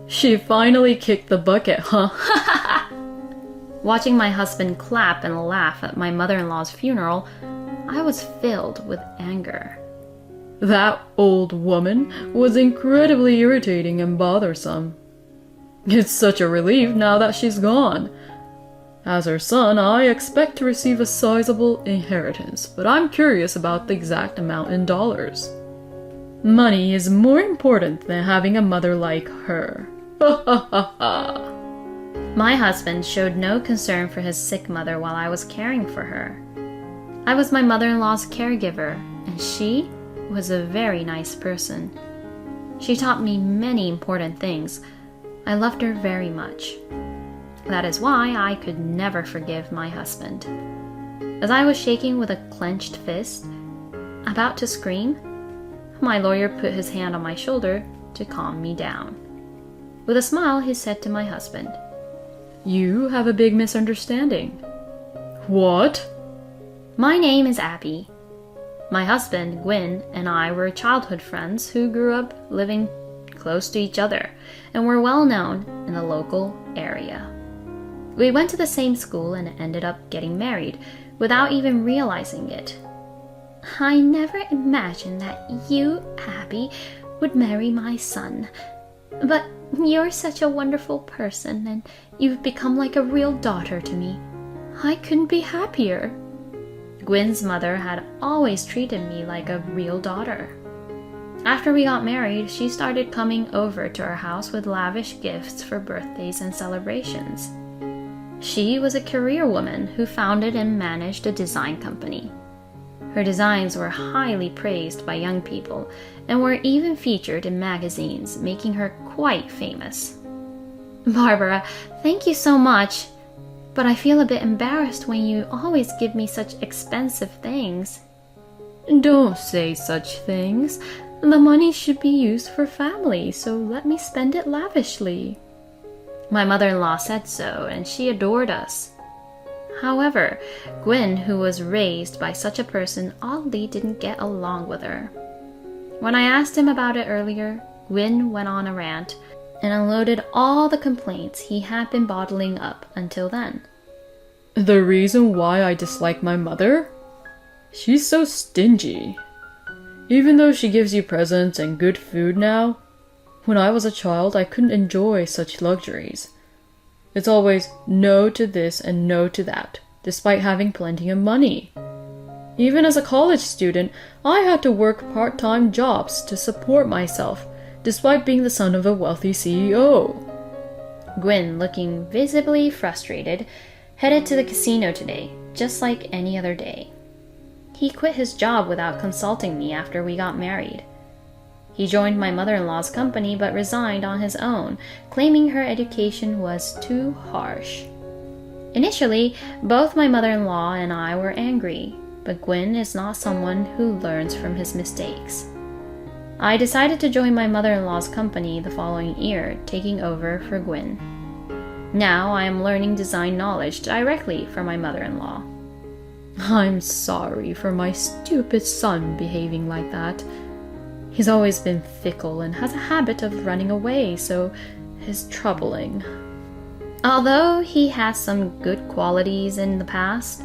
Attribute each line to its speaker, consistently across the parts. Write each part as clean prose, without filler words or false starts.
Speaker 1: She finally kicked the bucket, huh?
Speaker 2: Watching my husband clap and laugh at my mother-in-law's funeral, I was filled with anger.
Speaker 1: That old woman was incredibly irritating and bothersome. It's such a relief now that she's gone. As her son, I expect to receive a sizable inheritance, but I'm curious about the exact amount in dollars. Money is more important than having a mother like her. Ha ha ha ha.
Speaker 2: My husband showed no concern for his sick mother while I was caring for her. I was my mother-in-law's caregiver, and she was a very nice person. She taught me many important things. I loved her very much. That is why I could never forgive my husband. As I was shaking with a clenched fist, about to scream, my lawyer put his hand on my shoulder to calm me down. With a smile, he said to my husband,
Speaker 1: "You have a big misunderstanding." "What?"
Speaker 2: "My name is Abby. My husband, Gwyn, and I were childhood friends who grew up living close to each other and were well known in the local area. We went to the same school and ended up getting married without even realizing it. I never imagined that you, Abby, would marry my son. But you're such a wonderful person, and you've become like a real daughter to me. I couldn't be happier." Gwyn's mother had always treated me like a real daughter. After we got married, she started coming over to our house with lavish gifts for birthdays and celebrations. She was a career woman who founded and managed a design company. Her designs were highly praised by young people and were even featured in magazines, making her quite famous. "Barbara, thank you so much, but I feel a bit embarrassed when you always give me such expensive things."
Speaker 1: "Don't say such things. The money should be used for family, so let me spend it lavishly."
Speaker 2: My mother-in-law said so, and she adored us. However, Gwyn, who was raised by such a person, oddly didn't get along with her. When I asked him about it earlier, Gwyn went on a rant and unloaded all the complaints he had been bottling up until then.
Speaker 1: "The reason why I dislike my mother? She's so stingy. Even though she gives you presents and good food now, when I was a child I couldn't enjoy such luxuries. It's always no to this and no to that, despite having plenty of money. Even as a college student, I had to work part-time jobs to support myself, despite being the son of a wealthy CEO."
Speaker 2: Gwyn, looking visibly frustrated, headed to the casino today, just like any other day. He quit his job without consulting me after we got married. He joined my mother-in-law's company but resigned on his own, claiming her education was too harsh. Initially, both my mother-in-law and I were angry, but Gwyn is not someone who learns from his mistakes. I decided to join my mother-in-law's company the following year, taking over for Gwyn. Now I am learning design knowledge directly from my mother-in-law.
Speaker 1: "I'm sorry for my stupid son behaving like that. He's always been fickle and has a habit of running away, so it's troubling."
Speaker 2: Although he has some good qualities in the past,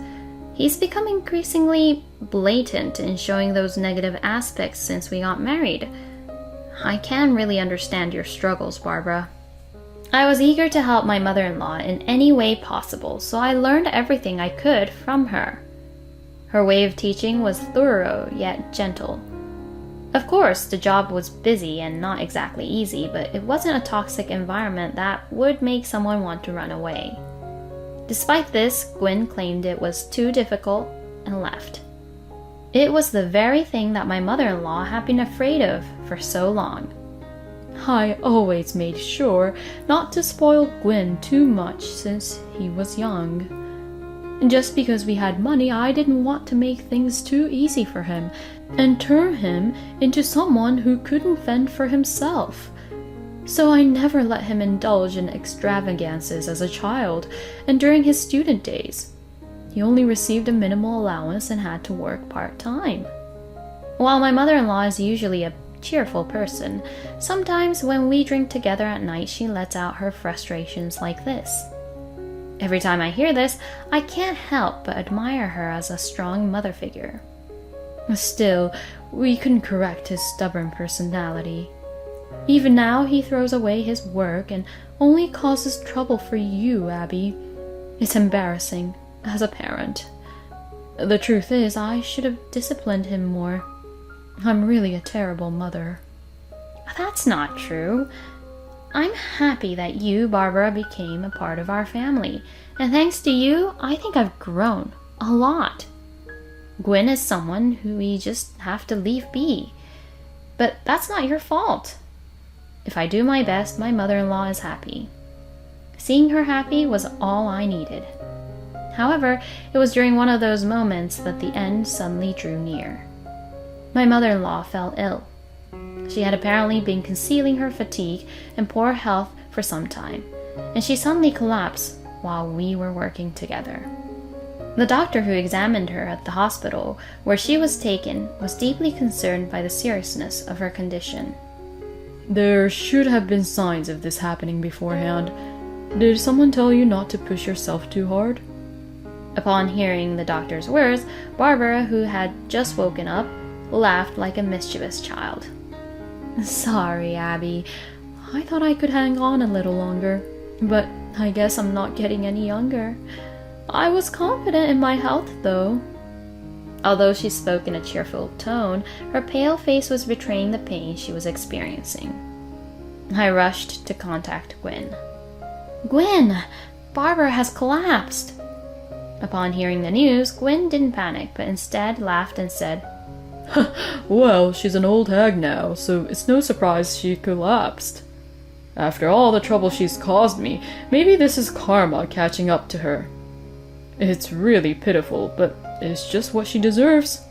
Speaker 2: he's become increasingly blatant in showing those negative aspects since we got married. I can really understand your struggles, Barbara. I was eager to help my mother-in-law in any way possible, so I learned everything I could from her. Her way of teaching was thorough yet gentle. Of course, the job was busy and not exactly easy, but it wasn't a toxic environment that would make someone want to run away. Despite this, Gwyn claimed it was too difficult and left. It was the very thing that my mother-in-law had been afraid of for so long.
Speaker 1: "I always made sure not to spoil Gwyn too much since he was young. Just because we had money, I didn't want to make things too easy for him and turn him into someone who couldn't fend for himself. So I never let him indulge in extravagances as a child and during his student days. He only received a minimal allowance and had to work part-time." While my mother-in-law is usually a
Speaker 2: cheerful person. Sometimes when we drink together at night, she lets out her frustrations like this. Every time I hear this, I can't help but admire her as a strong mother figure. Still, we couldn't correct his stubborn personality. Even now, he throws away his work and only causes trouble for you, Abby. It's embarrassing as a parent. The truth is, I should have disciplined him more. I'm really a terrible mother. That's not true. I'm happy that you, Barbara, became a part of our family. And thanks to you, I think I've grown a lot. Gwen is someone who we just have to leave be. But that's not your fault. If I do my best, my mother-in-law is happy. Seeing her happy was all I needed. However, it was during one of those moments that the end suddenly drew near. My mother-in-law fell ill. She had apparently been concealing her fatigue and poor health for some time, and she suddenly collapsed while we were working together. The doctor who examined her at the hospital where she was taken was deeply concerned by the seriousness of her condition.
Speaker 1: There should have been signs of this happening beforehand. Did someone tell you not to push yourself too hard?
Speaker 2: Upon hearing the doctor's words, Barbara, who had just woken up, laughed like a mischievous child.
Speaker 1: Sorry, Abby. I thought I could hang on a little longer, but I guess I'm not getting any younger. I was confident in my health, though.
Speaker 2: Although she spoke in a cheerful tone, her pale face was betraying the pain she was experiencing. I rushed to contact Gwen. Gwen! Barbara has collapsed! Upon hearing the news, Gwen didn't panic, but instead laughed and said,
Speaker 1: Well, she's an old hag now, so it's no surprise she collapsed. After all the trouble she's caused me, maybe this is karma catching up to her. It's really pitiful, but it's just what she deserves.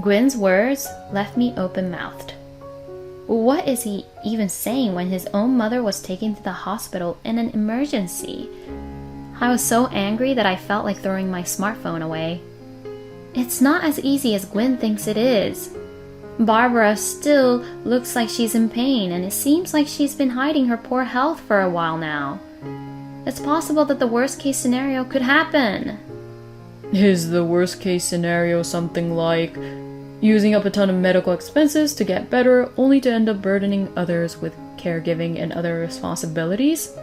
Speaker 2: Gwen's words left me open-mouthed. What is he even saying when his own mother was taken to the hospital in an emergency? I was so angry that I felt like throwing my smartphone away. It's not as easy as Gwen thinks it is. Barbara still looks like she's in pain, and it seems like she's been hiding her poor health for a while now. It's possible that the worst-case scenario could happen.
Speaker 1: Is the worst-case scenario something like using up a ton of medical expenses to get better, only to end up burdening others with caregiving and other responsibilities?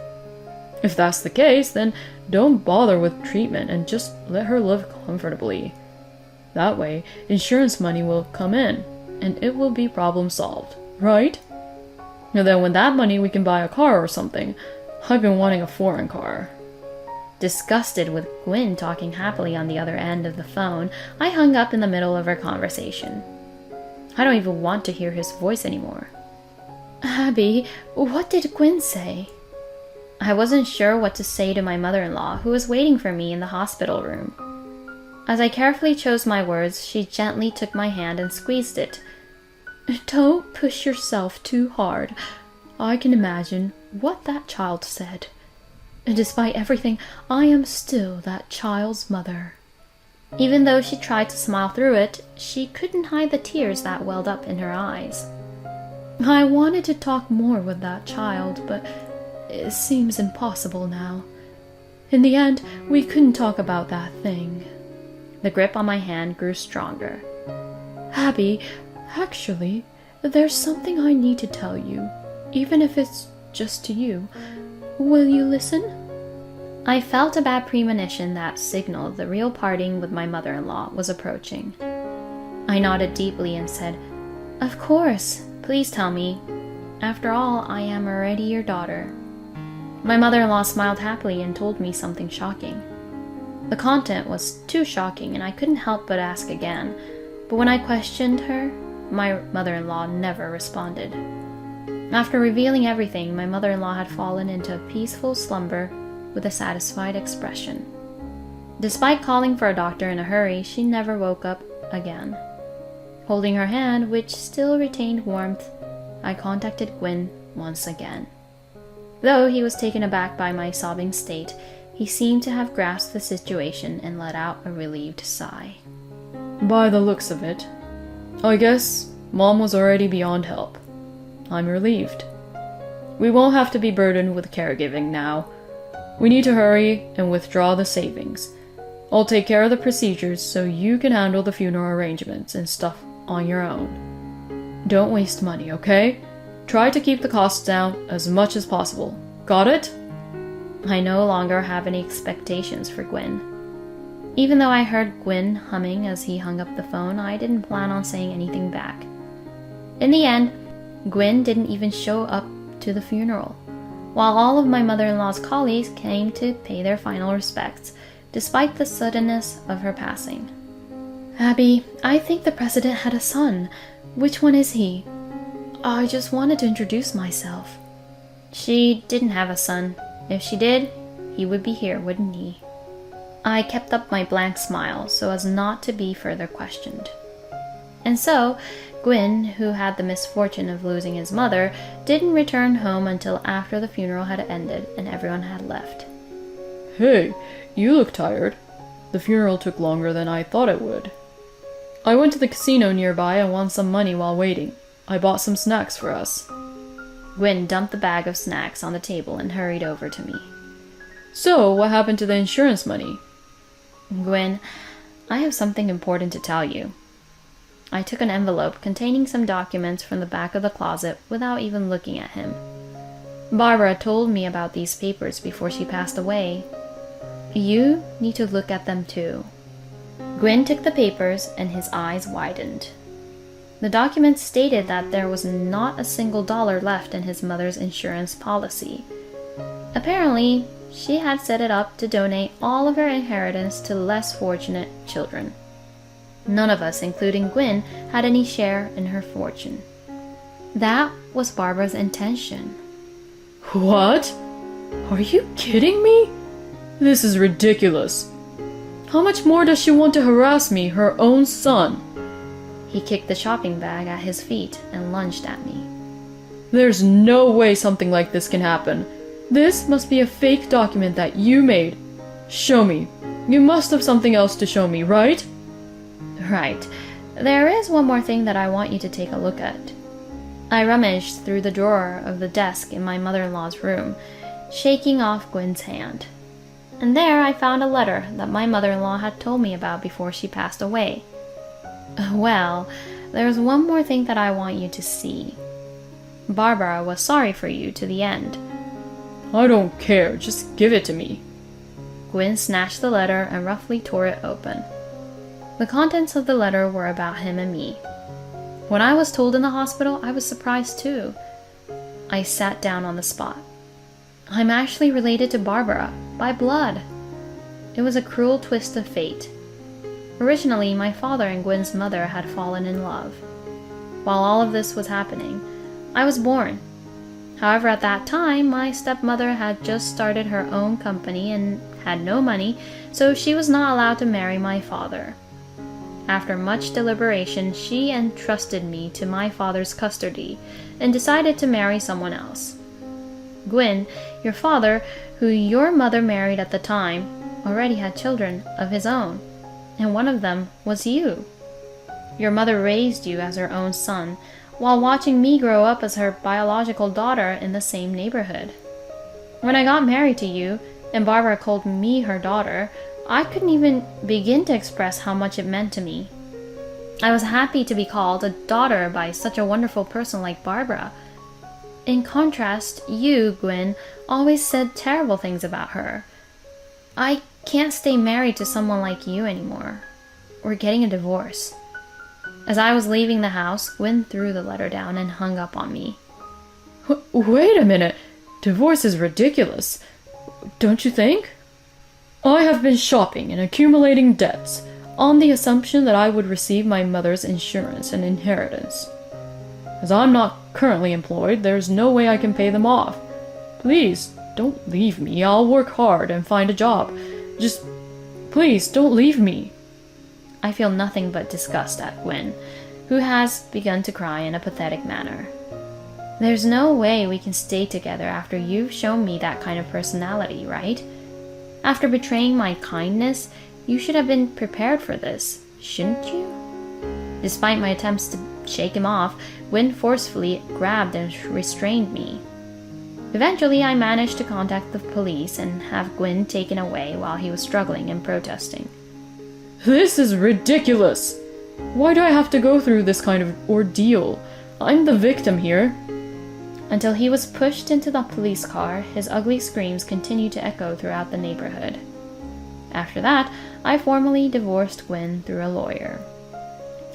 Speaker 1: If that's the case, then don't bother with treatment and just let her live comfortably. That way, insurance money will come in, and it will be problem solved, right? And then with that money, we can buy a car or something. I've been wanting a foreign car.
Speaker 2: Disgusted with Gwen talking happily on the other end of the phone, I hung up in the middle of our conversation. I don't even want to hear his voice anymore.
Speaker 1: Abby, what did Gwen say?
Speaker 2: I wasn't sure what to say to my mother-in-law, who was waiting for me in the hospital room. As I carefully chose my words, she gently took my hand and squeezed it.
Speaker 1: Don't push yourself too hard. I can imagine what that child said. And despite everything, I am still that child's mother.
Speaker 2: Even though she tried to smile through it, she couldn't hide the tears that welled up in her eyes.
Speaker 1: I wanted to talk more with that child, but it seems impossible now. In the end, we couldn't talk about that thing.
Speaker 2: The grip on my hand grew stronger.
Speaker 1: Abby, actually, there's something I need to tell you, even if it's just to you. Will you listen?
Speaker 2: I felt a bad premonition that signaled the real parting with my mother-in-law was approaching. I nodded deeply and said, Of course, please tell me. After all, I am already your daughter. My mother-in-law smiled happily and told me something shocking. The content was too shocking and I couldn't help but ask again, but when I questioned her, my mother-in-law never responded. After revealing everything, my mother-in-law had fallen into a peaceful slumber with a satisfied expression. Despite calling for a doctor in a hurry, she never woke up again. Holding her hand, which still retained warmth, I contacted Gwen once again. Though he was taken aback by my sobbing state, he seemed to have grasped the situation and let out a relieved sigh.
Speaker 1: By the looks of it, I guess Mom was already beyond help. I'm relieved. We won't have to be burdened with caregiving now. We need to hurry and withdraw the savings. I'll take care of the procedures so you can handle the funeral arrangements and stuff on your own. Don't waste money, okay? Try to keep the costs down as much as possible. Got it?
Speaker 2: I no longer have any expectations for Gwyn. Even though I heard Gwyn humming as he hung up the phone, I didn't plan on saying anything back. In the end, Gwyn didn't even show up to the funeral, while all of my mother-in-law's colleagues came to pay their final respects, despite the suddenness of her passing.
Speaker 1: Abby, I think the president had a son. Which one is he? I just wanted to introduce myself.
Speaker 2: She didn't have a son. If she did, he would be here, wouldn't he? I kept up my blank smile so as not to be further questioned. And so, Gwyn, who had the misfortune of losing his mother, didn't return home until after the funeral had ended and everyone had left.
Speaker 1: Hey, you look tired. The funeral took longer than I thought it would. I went to the casino nearby and won some money while waiting. I bought some snacks for us.
Speaker 2: Gwyn dumped the bag of snacks on the table and hurried over to me.
Speaker 1: So, what happened to the insurance money?
Speaker 2: Gwyn, I have something important to tell you. I took an envelope containing some documents from the back of the closet without even looking at him. Barbara told me about these papers before she passed away. You need to look at them too. Gwyn took the papers and his eyes widened. The documents stated that there was not a single dollar left in his mother's insurance policy. Apparently, she had set it up to donate all of her inheritance to less fortunate children. None of us, including Gwyn, had any share in her fortune. That was Barbara's intention.
Speaker 1: What? Are you kidding me? This is ridiculous. How much more does she want to harass me, her own son?
Speaker 2: He kicked the shopping bag at his feet and lunged at me.
Speaker 1: There's no way something like this can happen. This must be a fake document that you made. Show me. You must have something else to show me, right?
Speaker 2: Right. There is one more thing that I want you to take a look at. I rummaged through the drawer of the desk in my mother-in-law's room, shaking off Gwyn's hand. And there I found a letter that my mother-in-law had told me about before she passed away. Well, there's one more thing that I want you to see. Barbara was sorry for you to the end.
Speaker 1: I don't care. Just give it to me.
Speaker 2: Gwyn snatched the letter and roughly tore it open. The contents of the letter were about him and me. When I was told in the hospital, I was surprised too. I sat down on the spot. I'm actually related to Barbara, by blood. It was a cruel twist of fate. Originally, my father and Gwyn's mother had fallen in love. While all of this was happening, I was born. However, at that time, my stepmother had just started her own company and had no money, so she was not allowed to marry my father. After much deliberation, she entrusted me to my father's custody and decided to marry someone else. Gwyn, your father, who your mother married at the time, already had children of his own, and one of them was you. Your mother raised you as her own son, while watching me grow up as her biological daughter in the same neighborhood. When I got married to you, and Barbara called me her daughter, I couldn't even begin to express how much it meant to me. I was happy to be called a daughter by such a wonderful person like Barbara. In contrast, you, Gwyn, always said terrible things about her. I can't stay married to someone like you anymore. We're getting a divorce. As I was leaving the house, Gwyn threw the letter down and hung up on me.
Speaker 1: Wait a minute. Divorce is ridiculous. Don't you think? I have been shopping and accumulating debts on the assumption that I would receive my mother's insurance and inheritance. As I'm not currently employed, there's no way I can pay them off. Please, don't leave me. I'll work hard and find a job. Just, please, don't leave me.
Speaker 2: I feel nothing but disgust at Gwyn, who has begun to cry in a pathetic manner. There's no way we can stay together after you've shown me that kind of personality, right? After betraying my kindness, you should have been prepared for this, shouldn't you? Despite my attempts to shake him off, Gwen forcefully grabbed and restrained me. Eventually, I managed to contact the police and have Gwen taken away while he was struggling and protesting.
Speaker 1: This is ridiculous! Why do I have to go through this kind of ordeal? I'm the victim here.
Speaker 2: Until he was pushed into the police car, his ugly screams continued to echo throughout the neighborhood. After that, I formally divorced Gwen through a lawyer.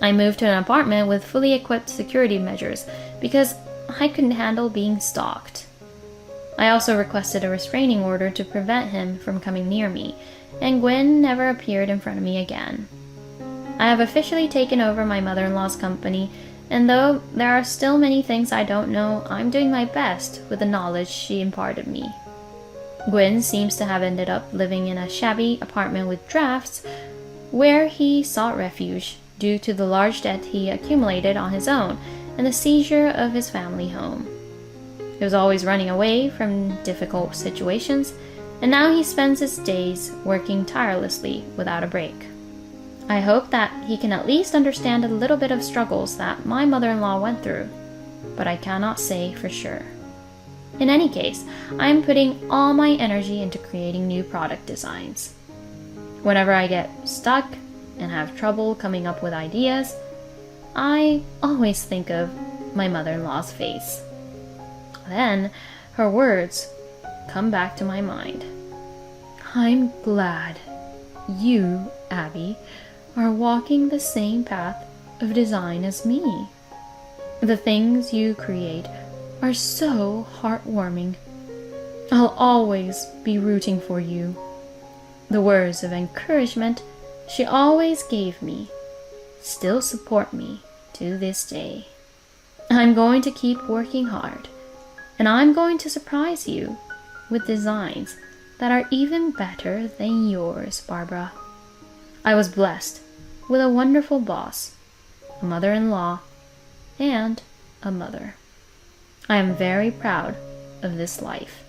Speaker 2: I moved to an apartment with fully equipped security measures because I couldn't handle being stalked. I also requested a restraining order to prevent him from coming near me, and Gwen never appeared in front of me again. I have officially taken over my mother-in-law's company, and though there are still many things I don't know, I'm doing my best with the knowledge she imparted me. Gwen seems to have ended up living in a shabby apartment with drafts, where he sought refuge due to the large debt he accumulated on his own and the seizure of his family home. He was always running away from difficult situations, and now he spends his days working tirelessly without a break. I hope that he can at least understand a little bit of struggles that my mother-in-law went through, but I cannot say for sure. In any case, I am putting all my energy into creating new product designs. Whenever I get stuck and have trouble coming up with ideas, I always think of my mother-in-law's face. Then her words come back to my mind. I'm glad you, Abby, are walking the same path of design as me. The things you create are so heartwarming. I'll always be rooting for you. The words of encouragement she always gave me still support me to this day. I'm going to keep working hard, and I'm going to surprise you with designs that are even better than yours, Barbara. I was blessed with a wonderful boss, a mother-in-law, and a mother. I am very proud of this life.